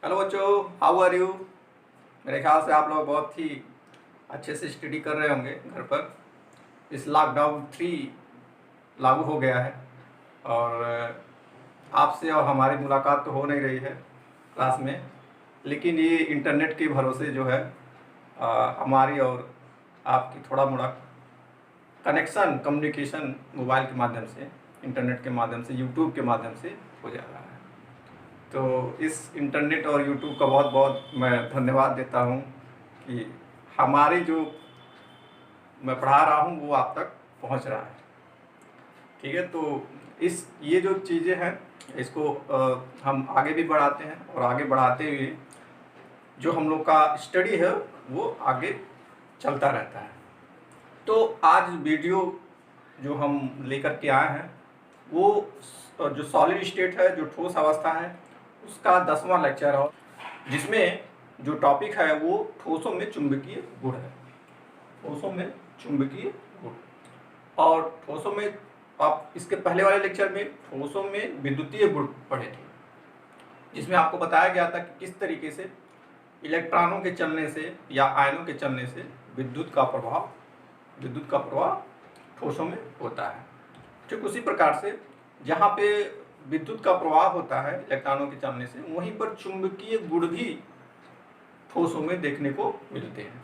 Hello बच्चों, how are you. मेरे ख्याल से आप लोग बहुत ही अच्छे से स्टडी कर रहे होंगे घर पर। इस लॉकडाउन 3 लागू हो गया है और आपसे और हमारी मुलाकात तो हो नहीं रही है क्लास में, लेकिन ये इंटरनेट के भरोसे जो है हमारी और आपकी थोड़ा मोड़ा कनेक्शन, कम्युनिकेशन मोबाइल के माध्यम से, इंटरनेट के माध्यम से, यूट्यूब के माध्यम से हो जा रहा है। तो इस इंटरनेट और यूट्यूब का बहुत बहुत मैं धन्यवाद देता हूँ कि हमारी जो मैं पढ़ा रहा हूँ वो आप तक पहुँच रहा है। ठीक है, तो ये जो चीज़ें हैं इसको हम आगे भी बढ़ाते हैं और आगे बढ़ाते हुए जो हम लोग का स्टडी है वो आगे चलता रहता है। तो आज वीडियो जो हम लेकर के आए हैं वो जो सॉलिड स्टेट है, जो ठोस अवस्था है, उसका 10वां लेक्चर है, जिसमें जो टॉपिक है वो ठोसों में चुंबकीय गुण है। ठोसों में चुंबकीय गुण। और ठोसों में आप इसके पहले वाले लेक्चर में ठोसों में विद्युतीय गुण पढ़े थे, जिसमें आपको बताया गया था कि किस तरीके से इलेक्ट्रॉनों के चलने से या आयनों के चलने से विद्युत का प्रभाव ठोसों में होता है। ठीक उसी प्रकार से जहाँ पे विद्युत का प्रवाह होता है इलेक्ट्रॉनों के चलने से, वहीं पर चुंबकीय गुण भी ठोसों में देखने को मिलते हैं।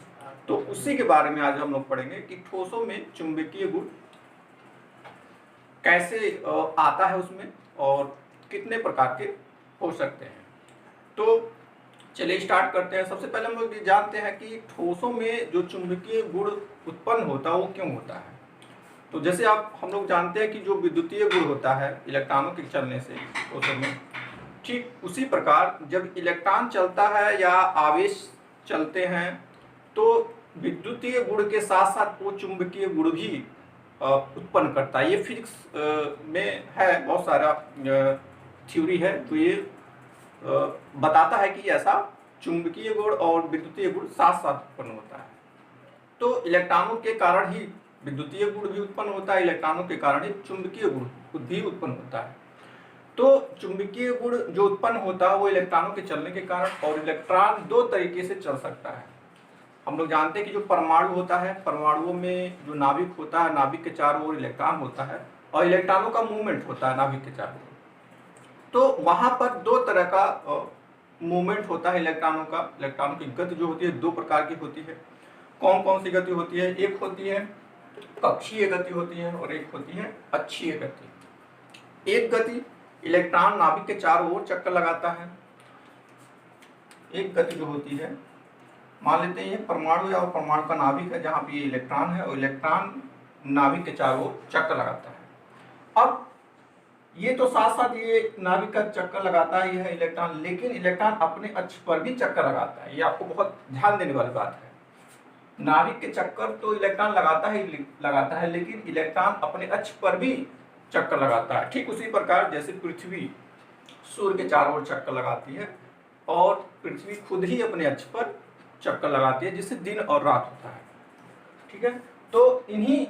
तो उसी के बारे में आज हम लोग पढ़ेंगे कि ठोसों में चुंबकीय गुण कैसे आता है उसमें और कितने प्रकार के हो सकते हैं। तो चलिए स्टार्ट करते हैं। सबसे पहले हम लोग ये जानते हैं कि ठोसों में जो चुंबकीय गुण उत्पन्न होता है वो क्यों होता है। तो जैसे हम लोग जानते हैं कि जो विद्युतीय गुण होता है इलेक्ट्रॉनों के चलने से ठोसों में, ठीक उसी प्रकार जब इलेक्ट्रॉन चलता है या आवेश चलते हैं तो विद्युतीय गुण के साथ साथ वो चुंबकीय गुण भी उत्पन्न करता है। ये फिजिक्स में है, बहुत सारा थ्योरी है तो ये बताता है कि ऐसा चुंबकीय गुण और विद्युतीय गुण साथ साथ उत्पन्न होता है। तो इलेक्ट्रॉनों के कारण ही विद्युतीय गुण भी उत्पन्न होता है, इलेक्ट्रॉनों के कारण ही चुंबकीय गुण भी उत्पन्न होता है। तो चुंबकीय गुण जो उत्पन्न होता है वो इलेक्ट्रॉनों के चलने के कारण, और इलेक्ट्रॉन दो तरीके से चल सकता है। हम लोग जानते हैं कि जो परमाणु होता है, परमाणुओं में जो नाभिक होता है, नाभिक के चारों ओर इलेक्ट्रॉन होता है और इलेक्ट्रॉनों का मूवमेंट होता है नाभिक के चारों ओर। तो वहां पर दो तरह का मूवमेंट होता है इलेक्ट्रॉनों का। इलेक्ट्रॉनों की गति जो होती है दो प्रकार की होती है। कौन कौन सी गति होती है? एक होती है कक्षीय गति होती है और एक होती है अक्षीय गति। एक गति इलेक्ट्रॉन नाभिक के चारों ओर चक्कर लगाता है। एक गति जो होती है, मान लेते हैं परमाणु या परमाणु का नाभिक है जहां पे ये इलेक्ट्रॉन है और इलेक्ट्रॉन नाभिक के चारों ओर चक्कर लगाता है। अब ये तो साथ साथ ये नाभिक का चक्कर लगाता ही है इलेक्ट्रॉन, लेकिन इलेक्ट्रॉन अपने अक्ष पर भी चक्कर लगाता है। ये आपको बहुत ध्यान देने वाली बात है। नाभिक के चक्कर तो इलेक्ट्रॉन लगाता है, लेकिन इलेक्ट्रॉन अपने अक्ष पर भी चक्कर लगाता है। ठीक उसी प्रकार जैसे पृथ्वी सूर्य के चारों ओर चक्कर लगाती है और पृथ्वी खुद ही अपने अक्ष पर चक्कर लगाती है, जिससे दिन और रात होता है। ठीक है, तो इन्हीं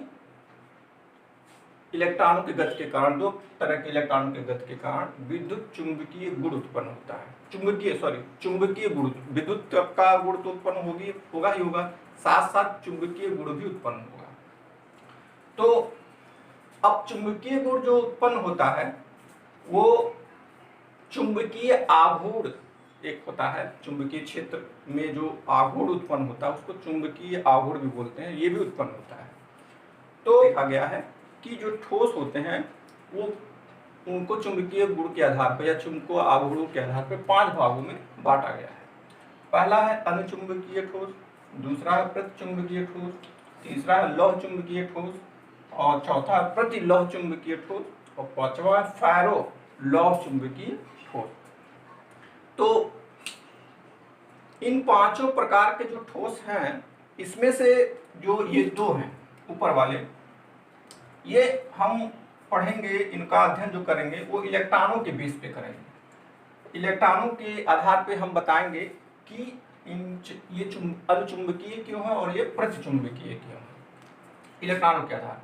इलेक्ट्रॉनों की गति के कारण, दो तरह के इलेक्ट्रॉनों की गति के कारण विद्युत चुंबकीय गुण उत्पन्न होता है। चुंबकीय गुण, विद्युत का गुण तो उत्पन्न होगा ही होगा, साथ साथ चुंबकीय गुण भी उत्पन्न होगा। तो अब चुंबकीय गुण जो उत्पन्न होता है वो चुंबकीय आघूर्ण एक होता है। चुंबकीय क्षेत्र में जो आघूर्ण उत्पन्न होता है उसको चुंबकीय आघूर्ण भी बोलते हैं, ये भी उत्पन्न होता है। तो देखा गया है कि जो ठोस होते हैं वो उनको चुंबकीय गुण के आधार पर या चुंबकीय आघूर्णों के आधार पर 5 भागों में बांटा गया है। पहला है अनुचुंबकीय ठोस, दूसरा है प्रतिचुंबकीय ठोस, तीसरा है लौह चुंबकीय ठोस और चौथा है प्रतिलौह चुंबकीय ठोस और पांचवा है फेरो लौह चुंबकीय ठोस। तो इन पांचों प्रकार के जो ठोस हैं, इसमें से जो ये दो हैं ऊपर वाले, ये हम पढ़ेंगे, इनका अध्ययन जो करेंगे वो इलेक्ट्रॉनों के बेस पे करेंगे। इलेक्ट्रॉनों के आधार पे हम बताएंगे कि ये अनुचुंबकीय क्यों है और ये प्रतिचुंबकीय क्यों है। इलेक्ट्रॉनों के आधार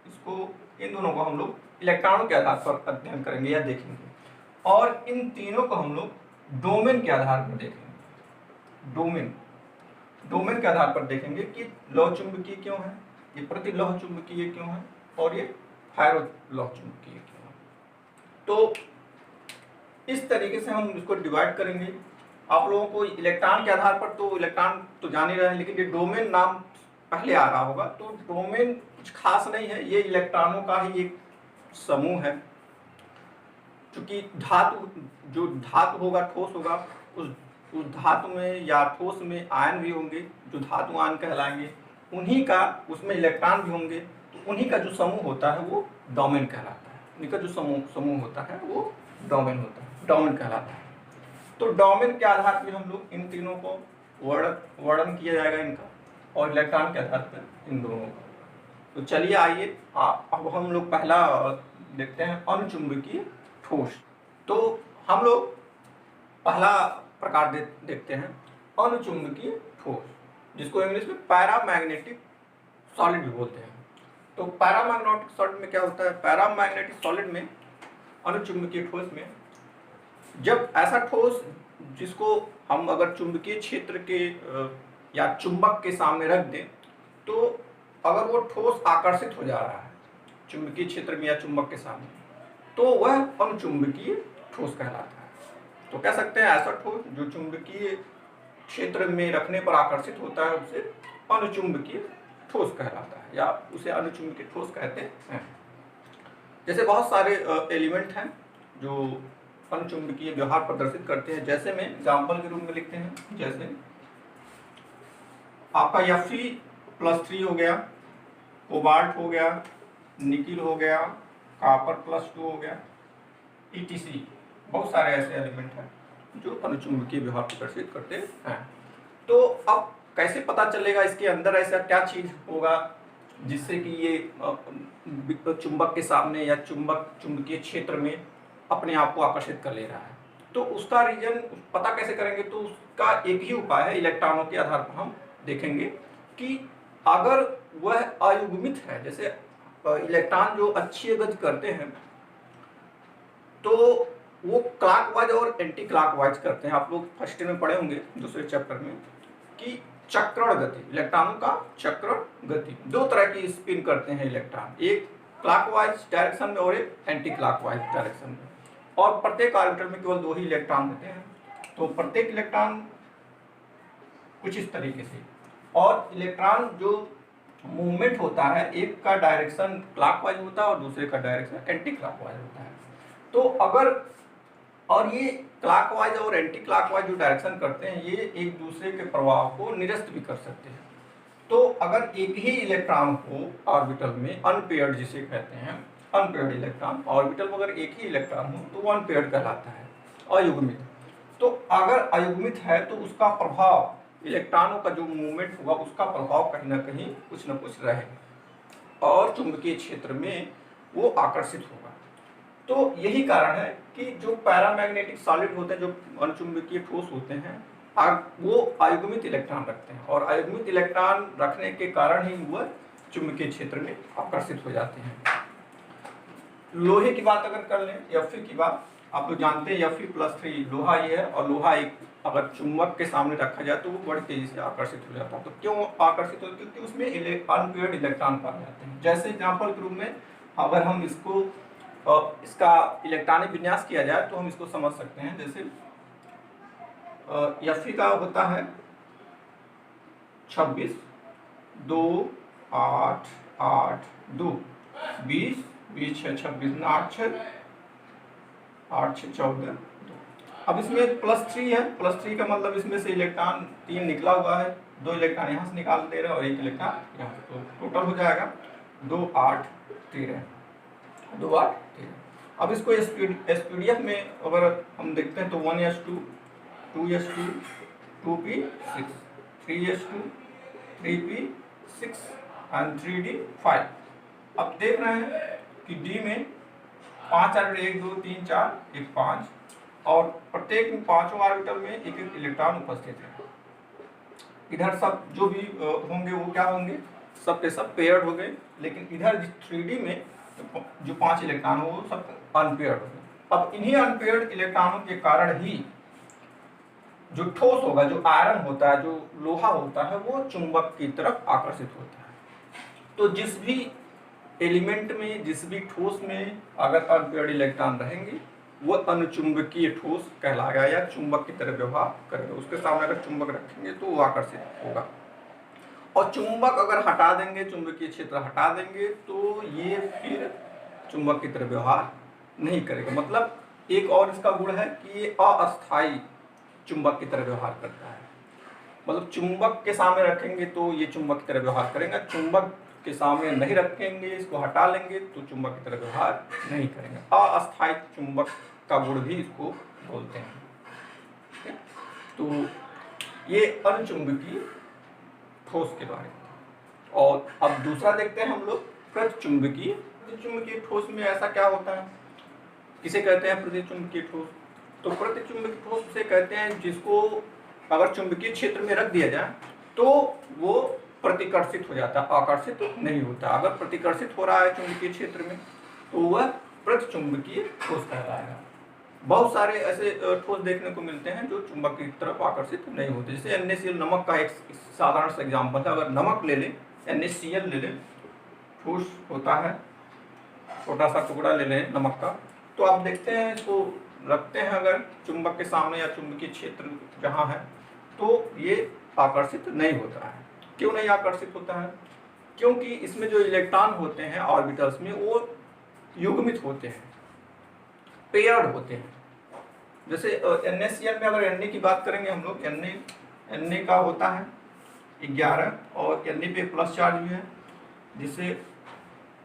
इसको, इन दोनों को हम लोग इलेक्ट्रॉनों के आधार पर अध्ययन करेंगे या देखेंगे, और इन तीनों को हम लोग डोमेन के आधार पर देखेंगे। डोमेन के आधार पर देखेंगे कि लौह चुंबकीय क्यों है, ये प्रति लौह चुंबकीय क्यों है और ये फायरो लौह चुंबकीय क्यों है। तो इस तरीके से हम इसको डिवाइड करेंगे। आप लोगों को इलेक्ट्रॉन के आधार पर तो इलेक्ट्रॉन तो जान ही रहे हैं, लेकिन ये डोमेन नाम पहले आ रहा होगा। तो डोमेन कुछ खास नहीं है, ये इलेक्ट्रॉनों का ही एक समूह है। क्योंकि जो धातु होगा, ठोस होगा, उस धातु में या ठोस में आयन भी होंगे जो धातु आयन कहलाएंगे, उन्हीं का उसमें इलेक्ट्रॉन भी होंगे। तो उन्हीं का जो समूह होता है वो डोमेन कहलाता है। उन्हीं का जो समूह होता है वो डोमेन कहलाता है। तो डोमेन के आधार पर हम लोग इन तीनों को वर्णन किया जाएगा इनका, और इलेक्ट्रॉन के आधार पर इन दोनों का। तो चलिए आइए अब हम लोग पहला देखते हैं अनुचुंबकीय ठोस। तो हम लोग पहला प्रकार देखते हैं अनुचुंबकीय ठोस, जिसको इंग्लिश में पैरामैग्नेटिक सॉलिड भी बोलते हैं। तो पैरामैग्नेटिक सॉलिड में क्या होता है, पैरामैग्नेटिक सॉलिड में, अनुचुंबकीय ठोस में, जब ऐसा ठोस जिसको हम अगर चुंबकीय क्षेत्र के या चुंबक के सामने रख दें, तो अगर वो ठोस आकर्षित हो जा रहा है चुंबकीय क्षेत्र में या चुंबक के सामने, तो वह अनुचुंबकीय ठोस कहलाता है। तो कह सकते हैं ऐसा ठोस जो चुंबकीय क्षेत्र में रखने पर आकर्षित होता है उसे अनुचुंबकीय ठोस कहलाता है, या उसे अनुचुंबकीय ठोस कहते हैं। जैसे बहुत सारे एलिमेंट हैं जो अनुचुंबकीय व्यवहार प्रदर्शित करते हैं। जैसे में एग्जाम्पल के रूप में लिखते हैं, जैसे आपका Fe+3 हो गया, कोबाल्ट हो गया, निकिल हो गया, कॉपर+2 हो गया, ETC। बहुत सारे ऐसे एलिमेंट हैं जो अनुचुंबकीय व्यवहार प्रदर्शित करते हैं। तो अब कैसे पता चलेगा इसके अंदर ऐसा क्या चीज होगा जिससे कि ये चुंबक के सामने या चुंबकीय क्षेत्र में अपने आप को आकर्षित कर ले रहा है। तो उसका रीजन पता कैसे करेंगे, तो उसका एक ही उपाय है, इलेक्ट्रॉनों के आधार पर हम देखेंगे कि अगर वह अयुग्मित है, जैसे इलेक्ट्रॉन जो अच्छी गति करते हैं तो वो क्लॉकवाइज और एंटी क्लॉकवाइज करते हैं। आप लोग फर्स्ट में पढ़े होंगे दूसरे चैप्टर में कि चक्रण गति, इलेक्ट्रॉनों का चक्रण गति, दो तरह की स्पिन करते हैं इलेक्ट्रॉन, एक क्लॉकवाइज डायरेक्शन में और एक एंटी क्लॉकवाइज डायरेक्शन में। और प्रत्येक ऑर्बिटल में केवल 2 ही इलेक्ट्रॉन होते हैं। तो प्रत्येक इलेक्ट्रॉन कुछ इस तरीके से, और इलेक्ट्रॉन जो मूवमेंट होता है, एक का डायरेक्शन क्लॉकवाइज होता है और दूसरे का डायरेक्शन एंटी क्लॉकवाइज होता है। तो अगर, और ये क्लॉकवाइज और एंटी क्लॉकवाइज जो डायरेक्शन करते हैं, ये एक दूसरे के प्रभाव को निरस्त भी कर सकते हैं। तो अगर एक ही इलेक्ट्रॉन हो ऑर्बिटल में, अनपेयर्ड जिसे कहते हैं, अनपेयर्ड इलेक्ट्रॉन ऑर्बिटल में अगर एक ही इलेक्ट्रॉन हो तो वो अनपेयर्ड कहलाता है, अयुग्मित। तो अगर अयुग्मित है तो उसका प्रभाव, इलेक्ट्रॉनों का जो मूवमेंट होगा उसका प्रभाव कहीं ना कहीं कुछ न कुछ रहेगा और चुंबकीय क्षेत्र में वो आकर्षित होगा। तो यही कारण है कि जो पैरामैग्नेटिक सॉलिड होते हैं, जो अनुचुंबकीय ठोस होते हैं, वो अयुग्मित इलेक्ट्रॉन रखते हैं, और अयुग्मित इलेक्ट्रॉन रखने के कारण ही वह चुंबकीय क्षेत्र में आकर्षित हो जाते हैं। लोहे की बात अगर कर लें, Fe की बात, आप लोग जानते हैं Fe+3 लोहा ये है, और लोहा एक अगर चुंबक के सामने रखा जाए तो वो बड़ी तेजी से आकर्षित हो जाता है। तो क्यों आकर्षित होता है? क्योंकि उसमें अनपेयर्ड इलेक्ट्रॉन पाए जाते हैं। जैसे एग्जाम्पल के रूप में अगर हम इसको इसका इलेक्ट्रॉनिक विन्यास किया जाए तो हम इसको समझ सकते हैं। जैसे Fe का होता है 26, 2, 8, 8, 2, 20, 20, 6, 26, 8, 6, 14, 2। अब इसमें +3 है, +3 का मतलब इसमें से इलेक्ट्रॉन 3 निकला हुआ है, 2 इलेक्ट्रॉन यहाँ से निकाल दे रहे हैं और 1 इलेक्ट्रॉन यहाँ से, तो टोटल हो जाएगा 2, 8, 13, 2, 8, 13। अब इसको SPDF में अगर हम देखते हैं तो 1s2, 2s2, 2p6, 3s2, 3p6 and 3d5। अब देख रहे हैं कि D में 5 ऑर्बिटल, 1, 2, 3, 4, 1, 5, और प्रत्येक पांचों ऑर्बिटल में एक एक इलेक्ट्रॉन उपस्थित है। इधर सब जो भी होंगे वो क्या होंगे, सब के सब पेयर्ड हो गए, लेकिन इधर 3D में जो 5 इलेक्ट्रॉन हो वो सब अनपेयर्ड हो गए। अब इन्हीं अनपेयर्ड इलेक्ट्रॉनों के कारण ही जो ठोस होगा, जो आयरन होता है, जो लोहा होता है, वो चुंबक की तरफ आकर्षित होता है। तो जिस भी एलिमेंट में, जिस भी ठोस में अगर अनपेयर्ड इलेक्ट्रॉन रहेंगे, वो अनुचुंबकीय ठोस कहलाएगा या चुंबक की तरह व्यवहार करेगा। उसके सामने अगर चुंबक रखेंगे तो वो आकर्षित होगा। और चुंबक अगर हटा देंगे, चुंबकीय क्षेत्र हटा देंगे, तो ये फिर चुंबक की तरह व्यवहार नहीं करेगा। मतलब एक और इसका गुण है कि ये अस्थायी चुंबक की तरह व्यवहार करता है। मतलब चुंबक के सामने रखेंगे तो ये चुंबक की तरह व्यवहार करेगा, चुंबक के सामने नहीं रखेंगे, इसको हटा लेंगे तो चुंबक की तरह व्यवहार नहीं करेंगे। अस्थायी चुंबक का गुण भी इसको बोलते हैं। तो ये अनचुंबकीय ठोस के बारे में। और अब दूसरा देखते हैं हम लोग प्रतिचुंबकीय। प्रतिचुंबकीय ठोस में ऐसा क्या होता है, किसे कहते हैं प्रतिचुंबकीय ठोस? तो प्रतिचुंबकीय ठोस से कहते हैं जिसको अगर चुंबकीय क्षेत्र में रख दिया जाए तो वो प्रतिकर्षित हो जाता है, आकर्षित नहीं होता। अगर प्रतिकर्षित हो रहा है चुंबकीय क्षेत्र में तो वह प्रतिचुंबकीय ठोस कहलाएगा। बहुत सारे ऐसे ठोस देखने को मिलते हैं जो चुंबक की तरफ आकर्षित नहीं होते। जैसे NaCl नमक का एक साधारण सा एग्जाम्पल है। अगर नमक ले लें, NaCl ले लें, ठोस होता है, छोटा सा टुकड़ा ले लें नमक का, तो आप देखते हैं इसको रखते हैं अगर चुंबक के सामने या चुंबकीय क्षेत्र जहाँ है, तो ये आकर्षित नहीं होता है। क्यों नहीं आकर्षित होता है? क्योंकि इसमें जो इलेक्ट्रॉन होते हैं ऑर्बिटल्स में, वो युग्मित होते हैं, पेयर्ड होते हैं। जैसे NaCl में अगर Na की बात करेंगे हम लोग, Na का होता है 11 और Na पे प्लस चार्ज भी है, जिससे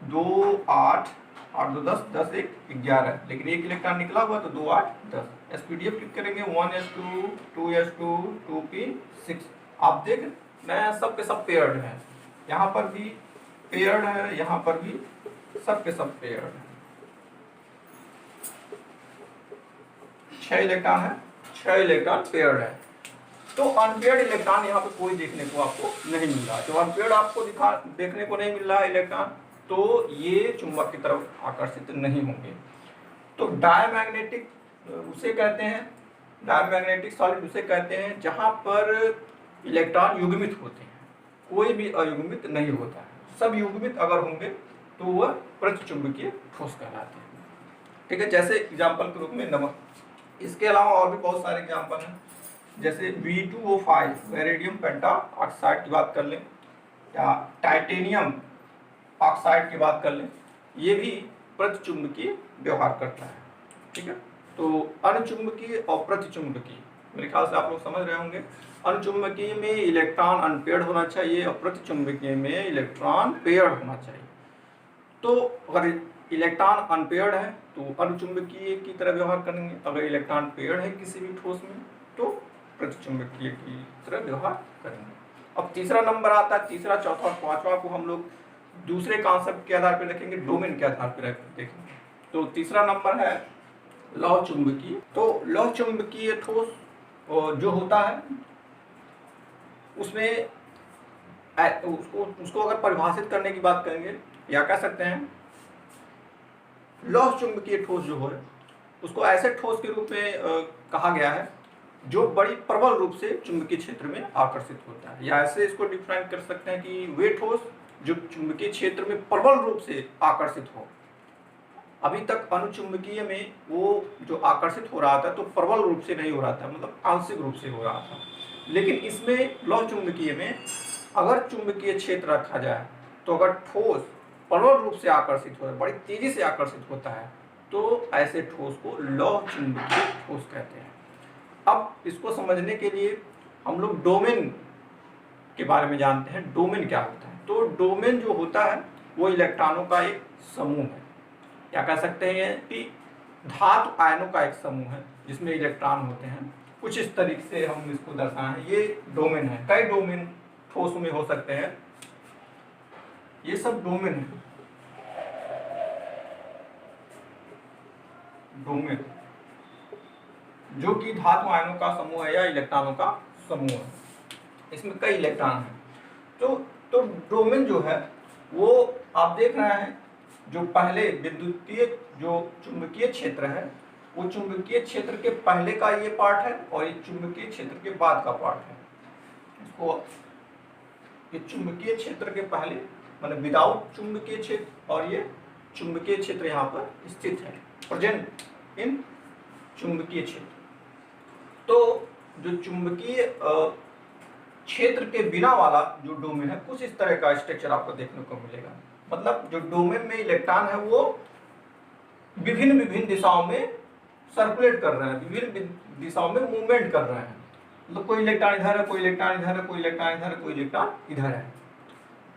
2 8 8 2 10 10 1 11, लेकिन एक इलेक्ट्रॉन निकला हुआ तो 2 8 10। SPDF क्लिक करेंगे 1s2 2s2 2p6। आप देख मैं सब के सब पेयर्ड है, यहाँ पर भी पेयर्ड है, यहाँ पर भी सब के सब पेयर्ड है। 6 इलेक्ट्रॉन है, 6 इलेक्ट्रॉन पेयर्ड है। तो अनपेयर्ड इलेक्ट्रॉन यहाँ पे कोई देखने को आपको नहीं मिल रहा। जो अनपेयर्ड आपको देखने को नहीं मिल रहा है इलेक्ट्रॉन, तो ये चुंबक की तरफ आकर्षित नहीं होंगे। तो डायमैग्नेटिक उसे कहते हैं, डायमैग्नेटिक सॉलिड उसे कहते हैं जहाँ पर इलेक्ट्रॉन युग्मित होते हैं, कोई भी अयुग्मित नहीं होता है। सब युग्मित अगर होंगे तो वह प्रतिचुंबकीय ठोस कहलाते हैं। ठीक है, जैसे एग्जाम्पल के रूप में नमक। इसके अलावा और भी बहुत सारे एग्जाम्पल हैं, जैसे V2O5 वेरेडियम पेंटा ऑक्साइड की बात कर लें, या टाइटेनियम ऑक्साइड की बात कर लें, ये भी प्रतिचुंबकीय व्यवहार करता है। ठीक है, तो अणुचुंबकीय और प्रतिचुंबकीय मेरे ख्याल से आप लोग समझ रहे होंगे। अणुचुंबकीय में इलेक्ट्रॉन अनपेयर्ड होना चाहिए और प्रतिचुंबकीय में इलेक्ट्रॉन पेयर्ड होना चाहिए। तो अगर इलेक्ट्रॉन अनपेयर्ड है तो अणुचुंबकीय की तरह व्यवहार करेंगे, अगर इलेक्ट्रॉन पेयर्ड है किसी भी ठोस में तो प्रतिचुंबकीय की तरह व्यवहार करेंगे। अब तीसरा नंबर आता है, तीसरा चौथा और पांचवा को हम लोग दूसरे कॉन्सेप्ट के आधार पर रखेंगे, डोमेन के आधार पर देखेंगे। तो तीसरा नंबर है लौह चुंबकीय। तो लौह चुंबकीय ठोस जो होता है उसमें उसको अगर परिभाषित करने की बात करेंगे, या कह सकते हैं लौह चुंबकीय ठोस जो है उसको ऐसे ठोस के रूप में कहा गया है जो बड़ी प्रबल रूप से चुंबकीय क्षेत्र में आकर्षित होता है। या ऐसे इसको डिफाइन कर सकते हैं कि वे ठोस जो चुंबकीय क्षेत्र में प्रबल रूप से आकर्षित हो। अभी तक अणुचुंबकीय में वो जो आकर्षित हो रहा था तो प्रबल रूप से नहीं हो रहा था, मतलब आंशिक रूप से हो रहा था। लेकिन इसमें लौह चुंबकीय में अगर चुंबकीय क्षेत्र रखा जाए तो अगर ठोस प्रबल रूप से आकर्षित हो, बड़ी तेजी से आकर्षित होता है, तो ऐसे ठोस को लौह चुंबकीय ठोस कहते हैं। अब इसको समझने के लिए हम लोग डोमेन के बारे में जानते हैं। डोमेन क्या होता है? तो डोमेन जो होता है वो इलेक्ट्रॉनों का एक समूह है, क्या कह सकते हैं कि धातु आयनों का एक समूह है जिसमें इलेक्ट्रॉन होते हैं। कुछ इस तरीके से हम इसको दर्शाएं, ये डोमेन है। कई डोमेन ठोस में हो सकते हैं, ये सब डोमेन है। डोमेन जो कि धातु आयनों का समूह है या इलेक्ट्रॉनों का समूह है, इसमें कई इलेक्ट्रॉन हैं। तो डोमेन जो है वो आप देख रहे हैं, जो पहले विद्युतीय जो चुंबकीय क्षेत्र है वो चुंबकीय क्षेत्र के पहले का ये पार्ट है और ये चुंबकीय क्षेत्र के बाद का पार्ट है। इसको ये चुंबकीय क्षेत्र के पहले मतलब विदाउट चुंबकीय क्षेत्र और ये चुंबकीय क्षेत्र यहाँ पर स्थित है, प्रेजेंट इन चुंबकीय क्षेत्र। तो जो चुंबकीय क्षेत्र के बिना वाला जो डोमेन है कुछ इस तरह का स्ट्रक्चर आपको देखने को मिलेगा। मतलब जो डोमेन में इलेक्ट्रॉन है वो विभिन्न विभिन्न दिशाओं में सर्कुलेट कर रहे हैं, विभिन्न दिशाओं में मूवमेंट कर रहे हैं। मतलब कोई इलेक्ट्रॉन इधर है, कोई इलेक्ट्रॉन इधर है, कोई इलेक्ट्रॉन इधर है, कोई इलेक्ट्रॉन इधर है।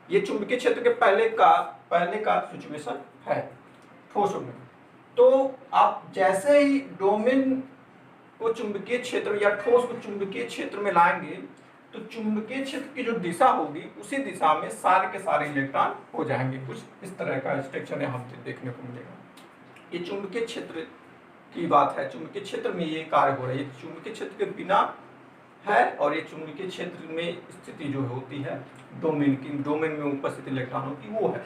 ये चुंबकीय क्षेत्र के पहले का सिचुएशन है ठोस में। तो आप जैसे ही डोमेन को चुंबकीय क्षेत्र या ठोस को चुंबकीय क्षेत्र में लाएंगे तो चुंबकीय क्षेत्र की जो दिशा होगी उसी दिशा में सारे के सारे इलेक्ट्रॉन हो जाएंगे। कुछ इस तरह का स्ट्रक्चर यहाँ देखने को मिलेगा। ये चुंबकीय क्षेत्र की बात है, चुंबकीय क्षेत्र में ये कार्य हो रहा है। ये चुंबकीय क्षेत्र के बिना है और ये चुंबकीय क्षेत्र में स्थिति जो होती है डोमेन में उपस्थित इलेक्ट्रॉनों की वो है।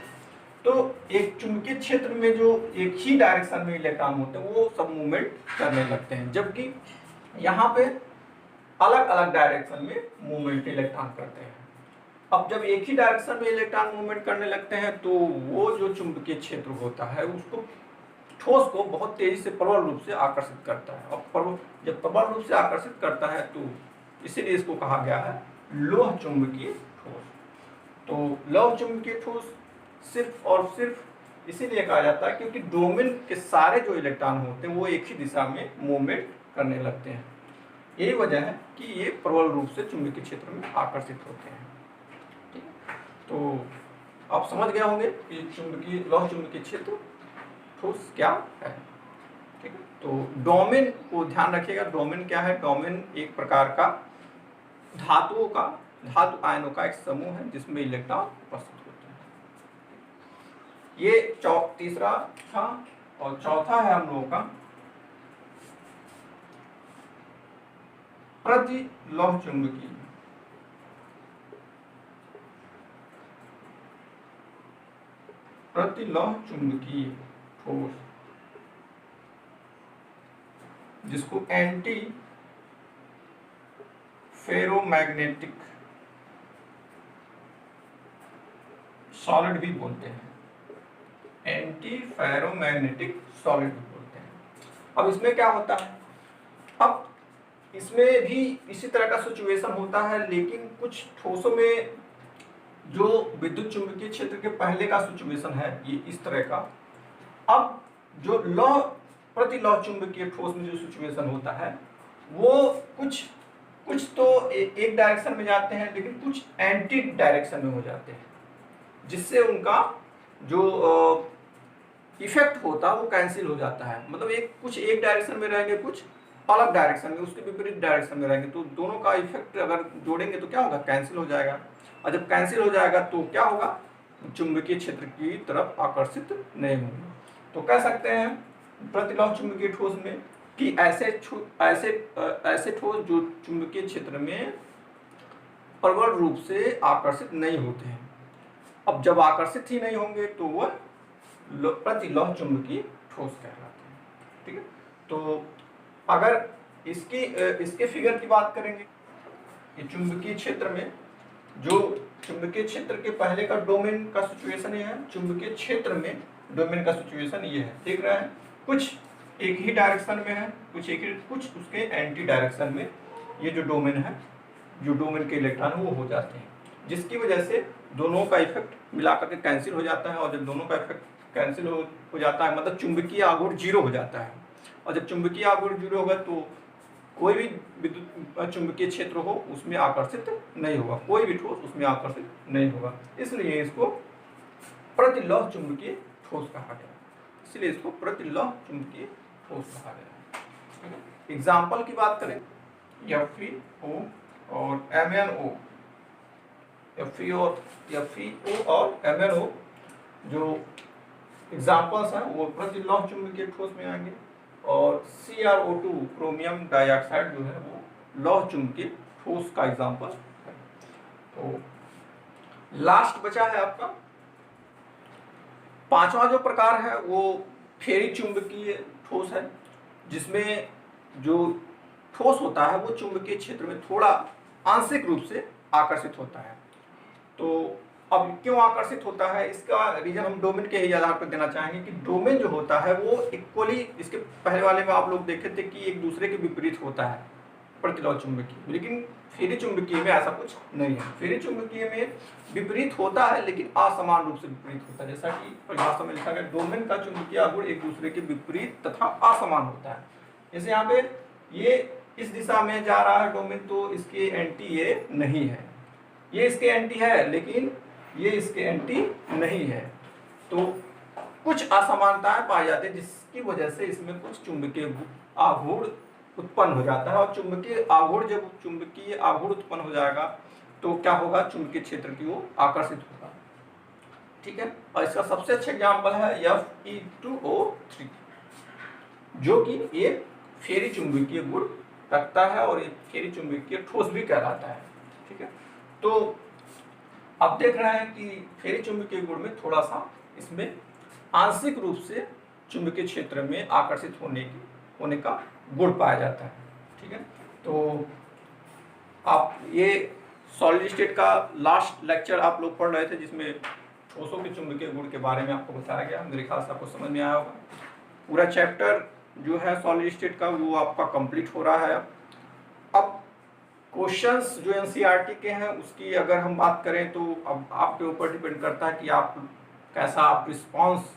तो एक चुंबकीय क्षेत्र में जो एक ही डायरेक्शन में इलेक्ट्रॉन होते हैं वो सब मूवमेंट करने लगते हैं, जबकि यहाँ पे अलग अलग डायरेक्शन में मूवमेंट इलेक्ट्रॉन करते हैं। अब जब एक ही डायरेक्शन में इलेक्ट्रॉन मूवमेंट करने लगते हैं तो वो जो चुंबकीय क्षेत्र होता है उसको ठोस को बहुत तेजी से प्रबल रूप से आकर्षित करता है। और जब प्रबल रूप से आकर्षित करता है तो इसीलिए इसको कहा गया है लौह चुंबकीय ठोस। तो लौह चुंबकीय ठोस सिर्फ और सिर्फ इसीलिए कहा जाता है क्योंकि डोमेन के सारे जो इलेक्ट्रॉन होते हैं वो एक ही दिशा में मूवमेंट करने लगते हैं। यही वजह है कि ये प्रबल रूप से चुंबकीय क्षेत्र में आकर्षित होते हैं। ठीक है, तो आप समझ गए होंगे कि लौह चुंबकीय क्षेत्र ठोस क्या है। ठीक है, तो डोमेन को ध्यान रखिएगा। डोमेन क्या है? डोमेन एक प्रकार का धातु आयनों का एक समूह है जिसमें इलेक्ट्रॉन उपस्थित होते हैं। ये तीसरा था। और चौथा है हम लोगों का प्रतिलौह चुंबकीय। प्रतिलौह चुंबकीय ठोस जिसको एंटी फेरोमैग्नेटिक सॉलिड भी बोलते हैं। एंटी फेरोमैग्नेटिक सॉलिड भी बोलते हैं। अब इसमें क्या होता है? अब इसमें भी इसी तरह का सिचुएशन होता है, लेकिन कुछ ठोसों में जो विद्युत चुंबकीय क्षेत्र के पहले का सिचुएशन है ये इस तरह का। अब जो प्रतिलौह चुंबकीय ठोस में जो सिचुएशन होता है वो कुछ तो एक डायरेक्शन में जाते हैं, लेकिन कुछ एंटी डायरेक्शन में हो जाते हैं, जिससे उनका जो इफेक्ट होता है वो कैंसिल हो जाता है। मतलब कुछ एक डायरेक्शन में रहेंगे, कुछ अलग डायरेक्शन में, उसके विपरीत डायरेक्शन में रहेंगे, तो दोनों का इफेक्ट अगर जोड़ेंगे तो क्या होगा? कैंसिल हो जाएगा। और जब कैंसिल हो जाएगा तो क्या होगा? चुंबकीय क्षेत्र की तरफ आकर्षित नहीं होंगे। तो कह सकते हैं प्रतिलौह चुंबकीय ठोस में कि ऐसे ठोस जो चुंबकीय क्षेत्र में प्रबल रूप से आकर्षित नहीं होते हैं। अब जब आकर्षित ही नहीं होंगे तो वह प्रतिलौह चुंबकीय ठोस कहलाते हैं। ठीक है, तो अगर इसके फिगर की बात करेंगे, ये चुंबकीय क्षेत्र में जो चुंबकीय क्षेत्र के पहले का डोमेन का सिचुएशन ये है, चुंबकीय क्षेत्र में डोमेन का सिचुएशन ये है। देख रहे हैं, कुछ एक ही डायरेक्शन में है, कुछ उसके एंटी डायरेक्शन में ये जो डोमेन है, जो डोमेन के इलेक्ट्रॉन वो हो जाते हैं, जिसकी वजह से दोनों का इफेक्ट मिलाकर के कैंसिल हो जाता है। और जब दोनों का इफेक्ट कैंसिल हो जाता है मतलब चुंबकीय आघूर्ण जीरो हो जाता है। और जब चुंबकीय आघूर्ण जीरो होगा तो कोई भी विद्युत चुंबकीय क्षेत्र हो उसमें आकर्षित नहीं होगा, कोई भी ठोस उसमें आकर्षित नहीं होगा। इसलिए इसको प्रतिलौह चुंबकीय ठोस कहा गया। इसलिए इसको प्रतिलौह चुंबकीय ठोस कहा गया। एग्जाम्पल की बात करें, FeO और MnO। FeO और MnO जो एग्जाम्पल्स हैं वो प्रतिलौह चुंबकीय ठोस में आएंगे। और CrO2 क्रोमियम डाइऑक्साइड जो है वो लौह चुंबकीय ठोस का एग्जाम्पल है। तो लास्ट बचा है आपका पांचवा जो प्रकार है वो फेरी चुंबकीय ठोस है। जिसमें जो ठोस होता है वो चुंबकीय क्षेत्र में थोड़ा आंशिक रूप से आकर्षित होता है। तो अब क्यों आकर्षित होता है, इसका रीजन हम डोमेन के ही आधार पर देना चाहेंगे कि डोमेन जो होता है वो इक्वली, इसके पहले वाले में आप लोग देखे थे कि एक दूसरे के विपरीत होता है प्रतिलोम चुंबकीय, लेकिन फेरी चुंबकीय में ऐसा कुछ नहीं है। फेरी चुंबकीय में विपरीत होता है लेकिन असमान रूप से विपरीत होता है, जैसा कि परिभाषा में लिखा गया डोमेन का चुंबकीय आघूर्ण एक दूसरे के विपरीत तथा असमान होता है। जैसे यहाँ पे ये इस दिशा में जा रहा है डोमेन, तो इसके एंटी ये नहीं है, ये इसके एंटी है लेकिन ये इसके एंटी नहीं है। तो कुछ असमानताएं पाई जाती है जिसकी वजह से इसमें कुछ चुंबकीय आघूर्ण उत्पन्न हो जाता है। और चुंबकीय आघूर्ण, जब चुंबकीय आघूर्ण उत्पन्न हो जाएगा तो क्या होगा, चुंबकीय क्षेत्र की ओर आकर्षित होगा। ठीक है, और इसका सबसे अच्छा एग्जाम्पल है Fe2O3, जो कि एक फेरी चुंबकीय गुण रखता है और एक फेरी चुंबकीय ठोस भी कहलाता है। ठीक है, तो आप देख रहे हैं कि फेरी चुंबकीय गुण में थोड़ा सा इसमें आंशिक रूप से चुंबकीय क्षेत्र में आकर्षित होने का गुण पाया जाता है। ठीक है, तो आप ये सॉलिड स्टेट का लास्ट लेक्चर आप लोग पढ़ रहे थे जिसमें ठोसों के चुंबकीय गुण के बारे में आपको बताया गया। मेरे ख्याल से आपको समझ में आया होगा। पूरा चैप्टर जो है सॉलिड स्टेट का वो आपका कंप्लीट हो रहा है। अब क्वेश्चंस जो एनसीईआरटी के हैं उसकी अगर हम बात करें तो अब आपके ऊपर डिपेंड करता है कि आप कैसा आप रिस्पांस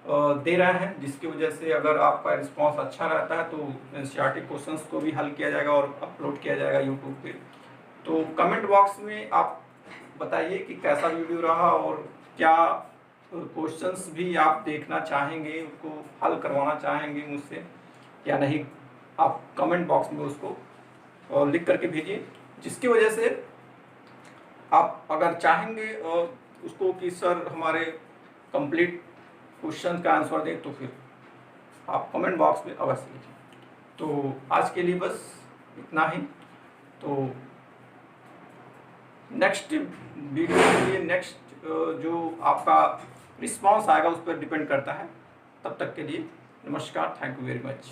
दे रहे हैं, जिसकी वजह से अगर आपका रिस्पांस अच्छा रहता है तो एनसीईआरटी क्वेश्चंस को भी हल किया जाएगा और अपलोड किया जाएगा यूट्यूब पे। तो कमेंट बॉक्स में आप बताइए कि कैसा वीडियो रहा और क्या क्वेश्चंस भी आप देखना चाहेंगे, उसको हल करवाना चाहेंगे मुझसे या नहीं। आप कमेंट बॉक्स में उसको लिख करके भेजिए, जिसकी वजह से आप अगर चाहेंगे उसको कि सर हमारे कंप्लीट क्वेश्चन का आंसर दें तो फिर आप कमेंट बॉक्स में अवश्य लिखिए। तो आज के लिए बस इतना ही। तो नेक्स्ट वीडियो के लिए नेक्स्ट जो आपका रिस्पांस आएगा उस पर डिपेंड करता है। तब तक के लिए नमस्कार, थैंक यू वेरी मच।